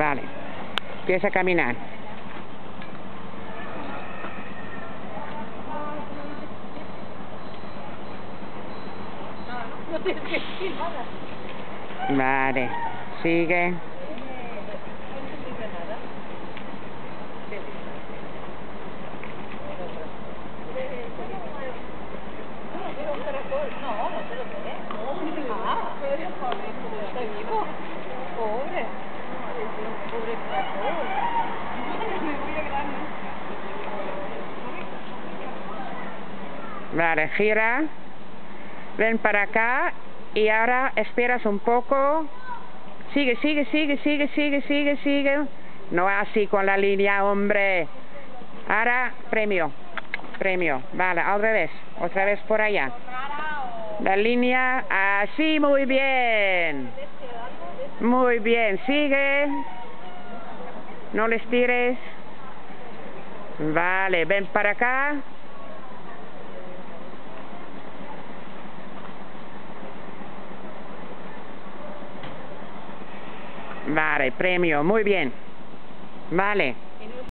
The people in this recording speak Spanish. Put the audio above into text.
Vale. Empieza a caminar. No tienes que decir nada. Vale. Sigue. No dice nada. Era un caracol. No, no se lo ve. Ah, está vivo. Pobre. Pobre caracol. Vale, gira. Ven para acá. Y ahora esperas un poco. Sigue, sigue, sigue, sigue, sigue, sigue, sigue. No así con la línea, hombre. Ahora, premio. Premio. Vale, al revés. Otra vez por allá. La línea. Así, muy bien. Muy bien. Sigue. No les tires. Vale, ven para acá. Vale, premio. Muy bien. Vale.